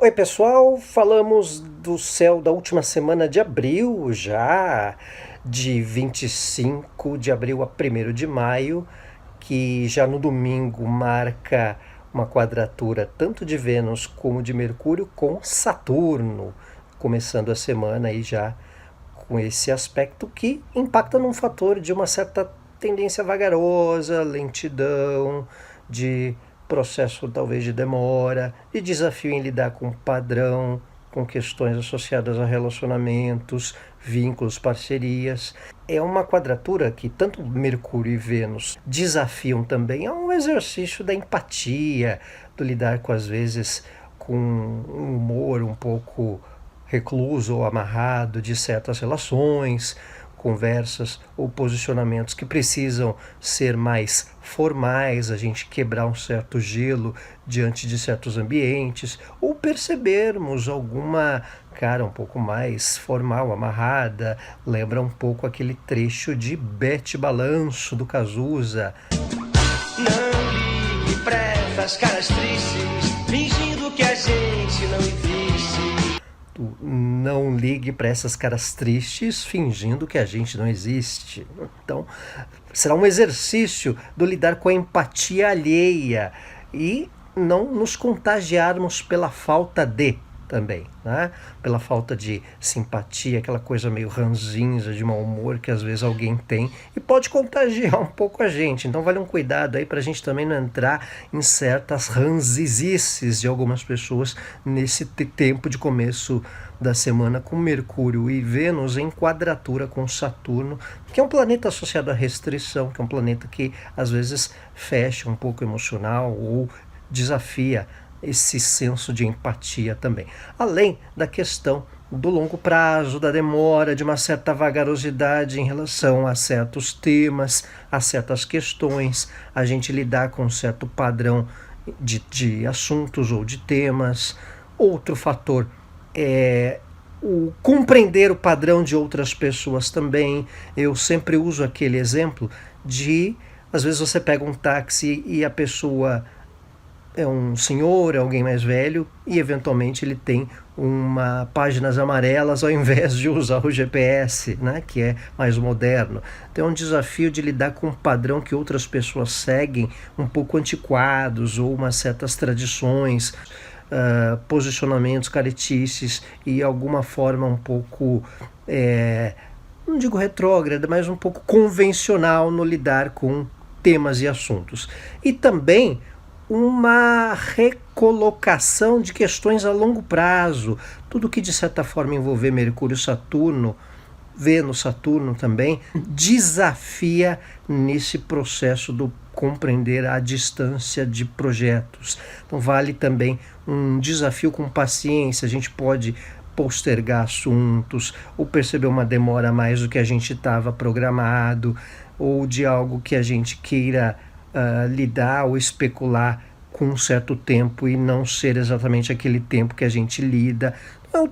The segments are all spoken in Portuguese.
Oi, pessoal, falamos do céu da última semana de abril, já de 25 de abril a 1º de maio, que já no domingo marca uma quadratura tanto de Vênus como de Mercúrio com Saturno, começando a semana aí já com esse aspecto que impacta num fator de uma certa tendência vagarosa, lentidão, de processo talvez de demora, de desafio em lidar com padrão, com questões associadas a relacionamentos, vínculos, parcerias. É uma quadratura que tanto Mercúrio e Vênus desafiam também. É um exercício da empatia, do lidar com, às vezes, com um humor um pouco recluso ou amarrado de certas relações, conversas ou posicionamentos que precisam ser mais formais, a gente quebrar um certo gelo diante de certos ambientes, ou percebermos alguma cara um pouco mais formal, amarrada, lembra um pouco aquele trecho de Bete Balanço do Cazuza. Não ligue pra essas caras tristes, fingindo que a gente não existe. Não ligue para essas caras tristes fingindo que a gente não existe. Então, será um exercício do lidar com a empatia alheia e não nos contagiarmos pela falta de também, né? Pela falta de simpatia, aquela coisa meio ranzinza, de mau humor que às vezes alguém tem e pode contagiar um pouco a gente. Então vale um cuidado aí para a gente também não entrar em certas ranzizices de algumas pessoas nesse tempo de começo da semana com Mercúrio e Vênus em quadratura com Saturno, que é um planeta associado à restrição, que é um planeta que às vezes fecha um pouco emocional ou desafia esse senso de empatia também. Além da questão do longo prazo, da demora, de uma certa vagarosidade em relação a certos temas, a certas questões, a gente lidar com um certo padrão de assuntos ou de temas. Outro fator é o compreender o padrão de outras pessoas também. Eu sempre uso aquele exemplo de, às vezes você pega um táxi e a pessoa é um senhor, é alguém mais velho e eventualmente ele tem páginas amarelas ao invés de usar o GPS, né, que é mais moderno. Então é um desafio de lidar com um padrão que outras pessoas seguem, um pouco antiquados ou umas certas tradições, posicionamentos caretices e alguma forma um pouco, não digo retrógrada, mas um pouco convencional no lidar com temas e assuntos. E também uma recolocação de questões a longo prazo, tudo que de certa forma envolver Mercúrio, Saturno, Vênus, Saturno também, desafia nesse processo do compreender a distância de projetos. Então vale também um desafio com paciência, a gente pode postergar assuntos, ou perceber uma demora a mais do que a gente estava programado, ou de algo que a gente queira lidar ou especular com um certo tempo e não ser exatamente aquele tempo que a gente lida. Então,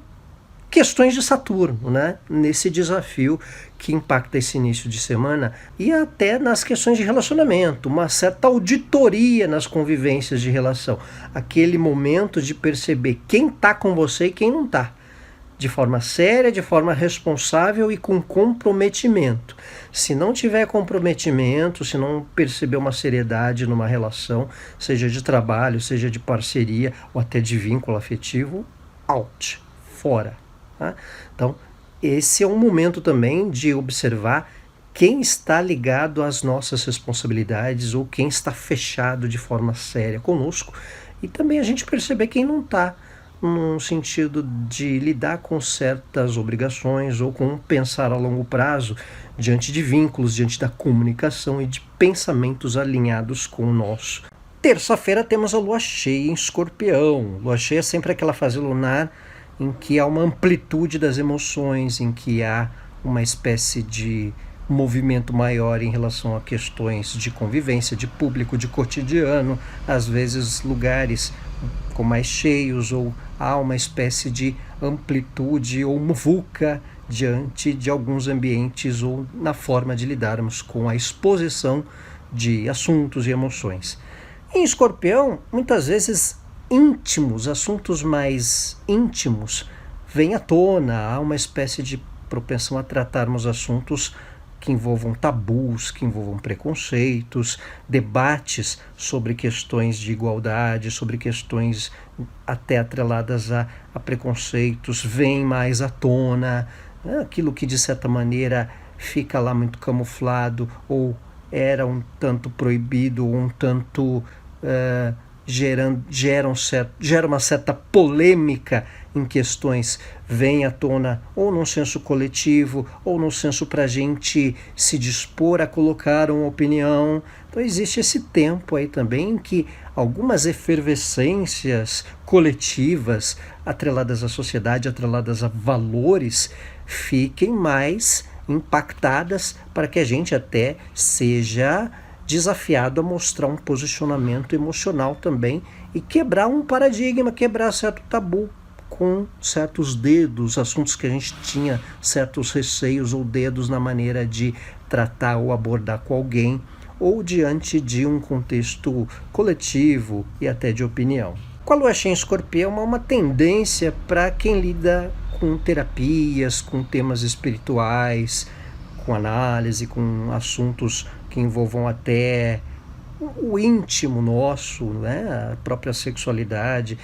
questões de Saturno, né? Nesse desafio que impacta esse início de semana e até nas questões de relacionamento, uma certa auditoria nas convivências de relação, aquele momento de perceber quem está com você e quem não está, de forma séria, de forma responsável e com comprometimento. Se não tiver comprometimento, se não perceber uma seriedade numa relação, seja de trabalho, seja de parceria ou até de vínculo afetivo, out, fora. Tá? Então, esse é um momento também de observar quem está ligado às nossas responsabilidades ou quem está fechado de forma séria conosco e também a gente perceber quem não está, num sentido de lidar com certas obrigações ou com pensar a longo prazo diante de vínculos, diante da comunicação e de pensamentos alinhados com o nosso. Terça-feira temos a lua cheia em Escorpião. Lua cheia é sempre aquela fase lunar em que há uma amplitude das emoções, em que há uma espécie de movimento maior em relação a questões de convivência, de público, de cotidiano, às vezes lugares com mais cheios, ou há uma espécie de amplitude ou muvuca diante de alguns ambientes ou na forma de lidarmos com a exposição de assuntos e emoções. Em Escorpião, muitas vezes íntimos, assuntos mais íntimos, vêm à tona. Há uma espécie de propensão a tratarmos assuntos que envolvam tabus, que envolvam preconceitos, debates sobre questões de igualdade, sobre questões até atreladas a preconceitos, vêm mais à tona. Aquilo que, de certa maneira, fica lá muito camuflado ou era um tanto proibido, ou um tanto gera uma certa polêmica em questões, vem à tona ou num senso coletivo ou num senso para a gente se dispor a colocar uma opinião. Então existe esse tempo aí também em que algumas efervescências coletivas atreladas à sociedade, atreladas a valores, fiquem mais impactadas para que a gente até seja desafiado a mostrar um posicionamento emocional também e quebrar um paradigma, quebrar certo tabu com certos dedos, assuntos que a gente tinha certos receios ou dedos na maneira de tratar ou abordar com alguém, ou diante de um contexto coletivo e até de opinião. Com a lua cheia em Escorpião, há uma tendência para quem lida com terapias, com temas espirituais, com análise, com assuntos que envolvam até o íntimo nosso, né? A própria sexualidade,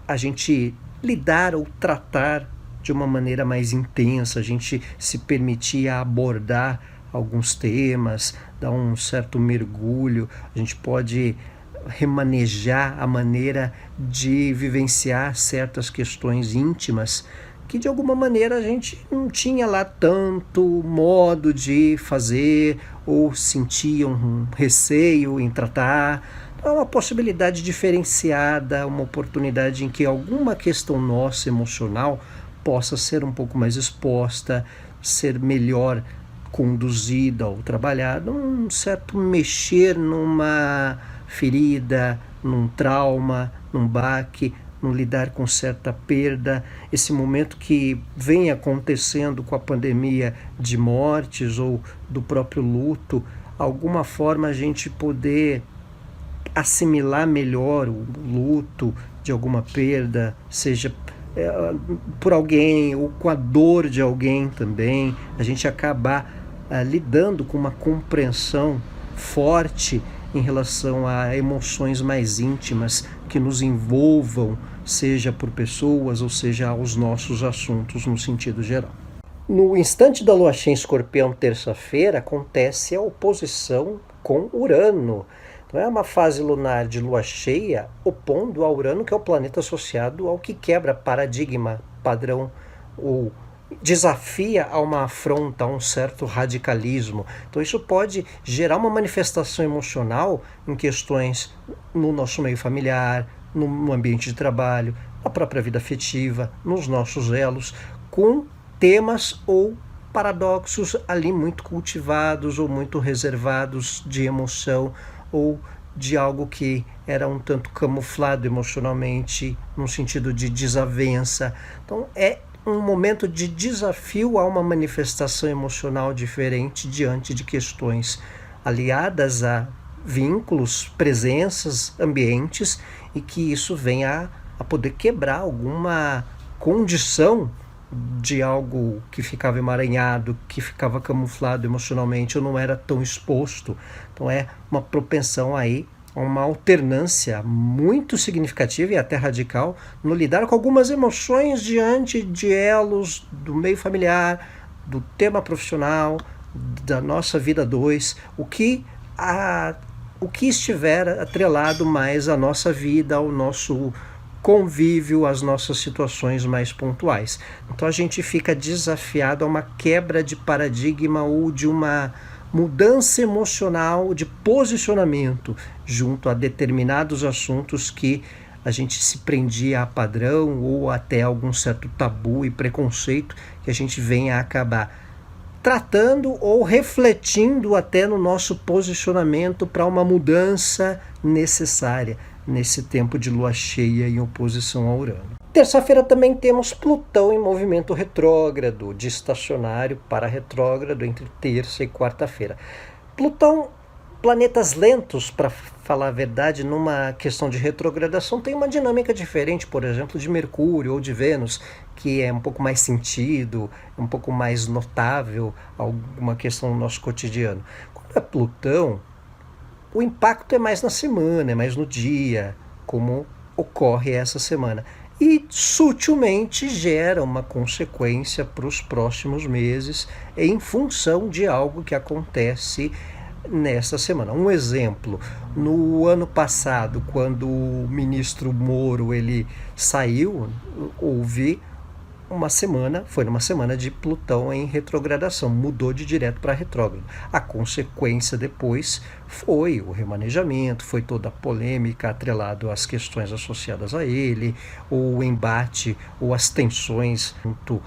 a gente lidar ou tratar de uma maneira mais intensa, a gente se permitir abordar alguns temas, dar um certo mergulho, a gente pode remanejar a maneira de vivenciar certas questões íntimas que de alguma maneira a gente não tinha lá tanto modo de fazer ou sentia um receio em tratar. Então é uma possibilidade diferenciada, uma oportunidade em que alguma questão nossa emocional possa ser um pouco mais exposta, ser melhor conduzida ou trabalhada, um certo mexer numa ferida, num trauma, num baque, no lidar com certa perda, esse momento que vem acontecendo com a pandemia de mortes ou do próprio luto, alguma forma a gente poder assimilar melhor o luto de alguma perda, seja por alguém ou com a dor de alguém também, a gente acabar lidando com uma compreensão forte em relação a emoções mais íntimas que nos envolvam, seja por pessoas ou seja aos nossos assuntos no sentido geral. No instante da lua cheia em Escorpião, terça-feira, acontece a oposição com Urano. Então é uma fase lunar de lua cheia opondo a Urano, que é o planeta associado ao que quebra paradigma, padrão ou desafia a uma afronta, a um certo radicalismo. Então isso pode gerar uma manifestação emocional em questões no nosso meio familiar, no ambiente de trabalho, na própria vida afetiva, nos nossos elos, com temas ou paradoxos ali muito cultivados ou muito reservados de emoção ou de algo que era um tanto camuflado emocionalmente, no sentido de desavença. Então é um momento de desafio a uma manifestação emocional diferente diante de questões aliadas a vínculos, presenças, ambientes, e que isso venha a poder quebrar alguma condição de algo que ficava emaranhado, que ficava camuflado emocionalmente, ou não era tão exposto. Então é uma propensão aí a uma alternância muito significativa e até radical no lidar com algumas emoções diante de elos do meio familiar, do tema profissional, da nossa vida dois, o que estiver atrelado mais à nossa vida, ao nosso convívio, às nossas situações mais pontuais. Então a gente fica desafiado a uma quebra de paradigma ou de uma mudança emocional de posicionamento junto a determinados assuntos que a gente se prendia a padrão ou até algum certo tabu e preconceito que a gente venha a acabar tratando ou refletindo até no nosso posicionamento para uma mudança necessária nesse tempo de lua cheia em oposição a Urano. Terça-feira também temos Plutão em movimento retrógrado, de estacionário para retrógrado entre terça e quarta-feira. Plutão Planetas lentos, para falar a verdade, numa questão de retrogradação, tem uma dinâmica diferente, por exemplo, de Mercúrio ou de Vênus, que é um pouco mais sentido, um pouco mais notável, alguma questão no nosso cotidiano. Quando é Plutão, o impacto é mais na semana, é mais no dia, como ocorre essa semana. E sutilmente gera uma consequência para os próximos meses em função de algo que acontece nesta semana. Um exemplo, no ano passado, quando o ministro Moro ele saiu, houve foi numa semana de Plutão em retrogradação, mudou de direto para retrógrado. A consequência depois foi o remanejamento, foi toda a polêmica atrelado às questões associadas a ele, o embate ou as tensões junto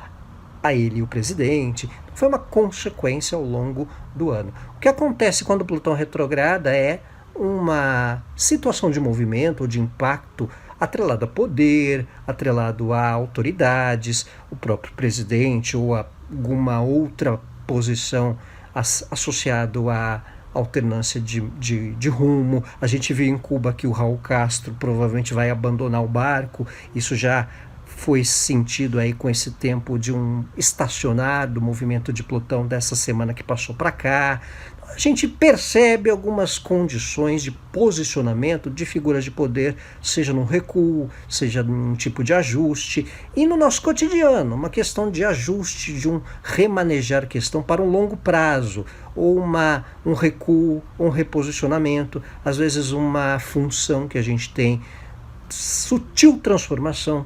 a ele e o presidente. Foi uma consequência ao longo do ano. O que acontece quando Plutão retrograda é uma situação de movimento ou de impacto atrelado a poder, atrelado a autoridades, o próprio presidente ou alguma outra posição associado à alternância de rumo. A gente viu em Cuba que o Raul Castro provavelmente vai abandonar o barco, isso já foi sentido aí com esse tempo de um estacionar do movimento de Plutão dessa semana que passou para cá. A gente percebe algumas condições de posicionamento de figuras de poder, seja num recuo, seja num tipo de ajuste, e no nosso cotidiano, uma questão de ajuste, de um remanejar questão para um longo prazo, ou um recuo, um reposicionamento, às vezes uma função que a gente tem, sutil transformação,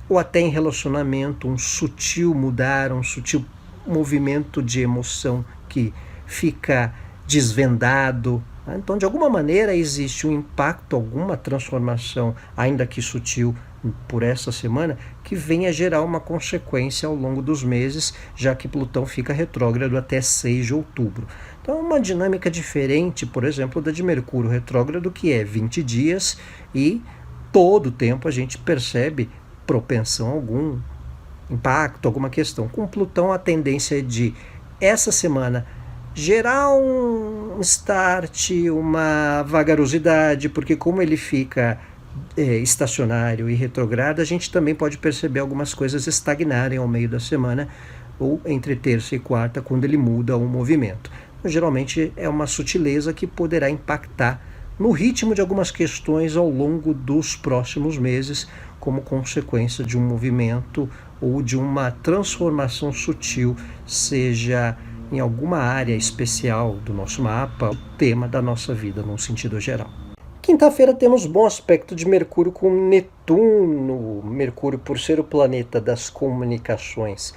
ou até em relacionamento, um sutil mudar, um sutil movimento de emoção que fica desvendado. Então, de alguma maneira, existe um impacto, alguma transformação, ainda que sutil, por essa semana, que venha gerar uma consequência ao longo dos meses, já que Plutão fica retrógrado até 6 de outubro. Então, é uma dinâmica diferente, por exemplo, da de Mercúrio retrógrado, que é 20 dias e todo o tempo a gente percebe propensão a algum impacto, alguma questão. Com Plutão, a tendência é de, essa semana, gerar um start, uma vagarosidade, porque como ele fica estacionário e retrogrado, a gente também pode perceber algumas coisas estagnarem ao meio da semana, ou entre terça e quarta, quando ele muda o movimento. Então, geralmente é uma sutileza que poderá impactar no ritmo de algumas questões ao longo dos próximos meses, como consequência de um movimento ou de uma transformação sutil, seja em alguma área especial do nosso mapa, o tema da nossa vida, num sentido geral. Quinta-feira temos bom aspecto de Mercúrio com Netuno. Mercúrio, por ser o planeta das comunicações,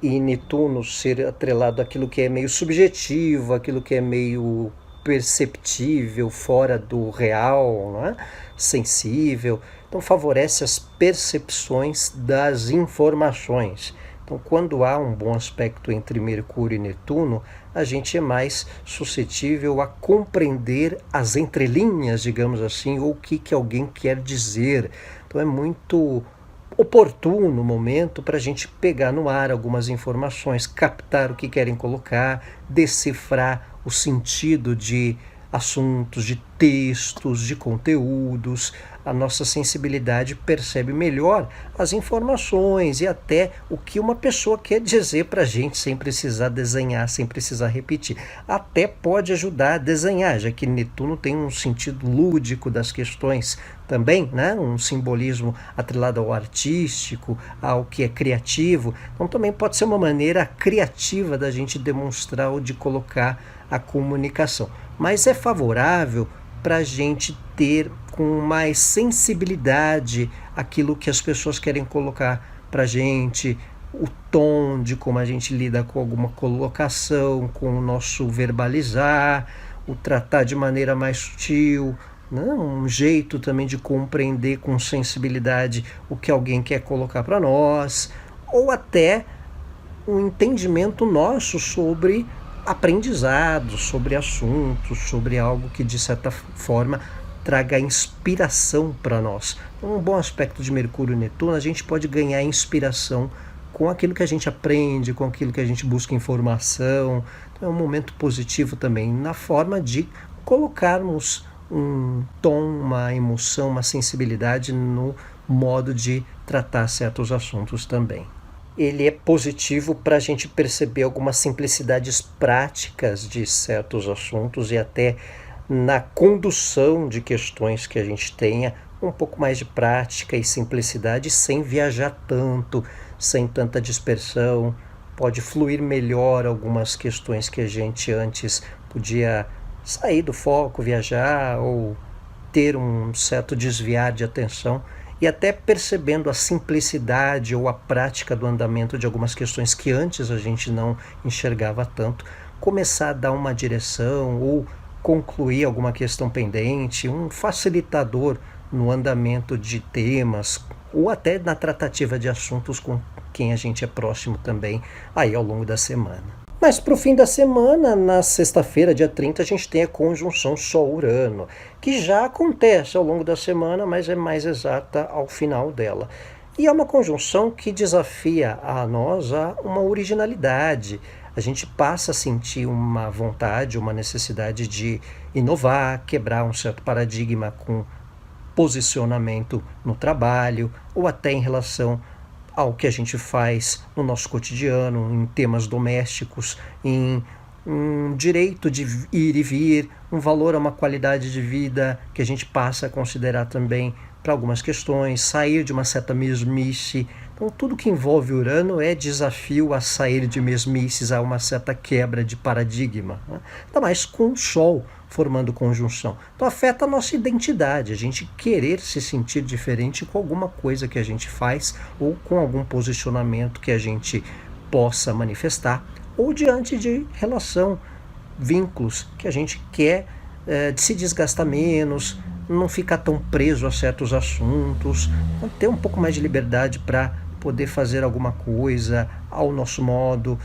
e Netuno ser atrelado àquilo que é meio subjetivo, aquilo que é meio perceptível, fora do real, não é? Sensível. Então favorece as percepções das informações. Então, quando há um bom aspecto entre Mercúrio e Netuno, a gente é mais suscetível a compreender as entrelinhas, digamos assim, ou o que alguém quer dizer. Então, é muito oportuno o momento para a gente pegar no ar algumas informações, captar o que querem colocar, decifrar o sentido de assuntos, de textos, de conteúdos. A nossa sensibilidade percebe melhor as informações e até o que uma pessoa quer dizer para a gente, sem precisar desenhar, sem precisar repetir. Até pode ajudar a desenhar, já que Netuno tem um sentido lúdico das questões também, né? Um simbolismo atrelado ao artístico, ao que é criativo. Então também pode ser uma maneira criativa da gente demonstrar ou de colocar a comunicação. Mas é favorável para a gente ter com mais sensibilidade aquilo que as pessoas querem colocar para a gente, o tom de como a gente lida com alguma colocação, com o nosso verbalizar, o tratar de maneira mais sutil, né? Um jeito também de compreender com sensibilidade o que alguém quer colocar para nós, ou até um entendimento nosso sobre aprendizado, sobre assuntos, sobre algo que de certa forma traga inspiração para nós. Um bom aspecto de Mercúrio e Netuno, a gente pode ganhar inspiração com aquilo que a gente aprende, com aquilo que a gente busca informação. Então é um momento positivo também na forma de colocarmos um tom, uma emoção, uma sensibilidade no modo de tratar certos assuntos também. Ele é positivo para a gente perceber algumas simplicidades práticas de certos assuntos e até na condução de questões que a gente tenha um pouco mais de prática e simplicidade, sem viajar tanto, sem tanta dispersão. Pode fluir melhor algumas questões que a gente antes podia sair do foco, viajar ou ter um certo desviar de atenção, e até percebendo a simplicidade ou a prática do andamento de algumas questões que antes a gente não enxergava tanto, começar a dar uma direção ou concluir alguma questão pendente, um facilitador no andamento de temas ou até na tratativa de assuntos com quem a gente é próximo também aí ao longo da semana. Mas para o fim da semana, na sexta-feira, dia 30, a gente tem a conjunção Sol-Urano, que já acontece ao longo da semana, mas é mais exata ao final dela. E é uma conjunção que desafia a nós a uma originalidade. A gente passa a sentir uma vontade, uma necessidade de inovar, quebrar um certo paradigma com posicionamento no trabalho ou até em relação ao que a gente faz no nosso cotidiano, em temas domésticos, em um direito de ir e vir, um valor a uma qualidade de vida que a gente passa a considerar também para algumas questões, sair de uma certa mesmice. Então, tudo que envolve Urano é desafio a sair de mesmices, a uma certa quebra de paradigma, né? Ainda mais com o Sol formando conjunção. Então, afeta a nossa identidade, a gente querer se sentir diferente com alguma coisa que a gente faz ou com algum posicionamento que a gente possa manifestar, ou diante de relação, vínculos que a gente quer se desgastar menos, não ficar tão preso a certos assuntos, ter um pouco mais de liberdade para poder fazer alguma coisa ao nosso modo,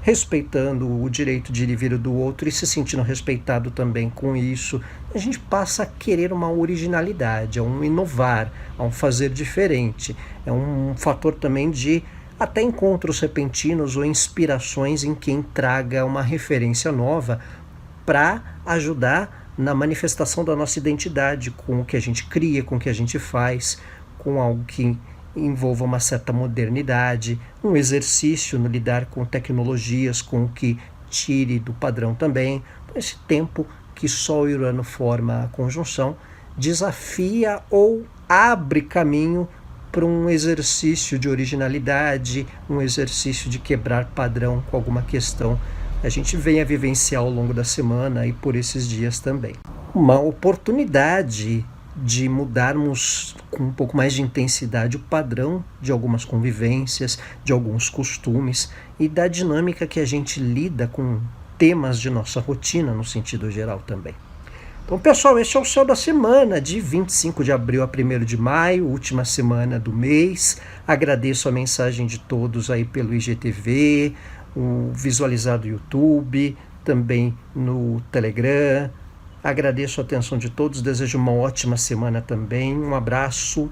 respeitando o direito de ir e vir do outro e se sentindo respeitado também com isso. A gente passa a querer uma originalidade, a um inovar, a um fazer diferente. É um fator também de até encontros repentinos ou inspirações em quem traga uma referência nova para ajudar na manifestação da nossa identidade, com o que a gente cria, com o que a gente faz, com algo que envolva uma certa modernidade, um exercício no lidar com tecnologias, com o que tire do padrão também. Esse tempo que Sol e Urano forma a conjunção desafia ou abre caminho para um exercício de originalidade, um exercício de quebrar padrão com alguma questão a gente vem a vivenciar ao longo da semana e por esses dias também. Uma oportunidade de mudarmos com um pouco mais de intensidade o padrão de algumas convivências, de alguns costumes e da dinâmica que a gente lida com temas de nossa rotina no sentido geral também. Então, pessoal, esse é o Céu da Semana, de 25 de abril a 1º de maio, última semana do mês. Agradeço a mensagem de todos aí pelo IGTV, o visualizado YouTube, também no Telegram. Agradeço a atenção de todos, desejo uma ótima semana também. Um abraço,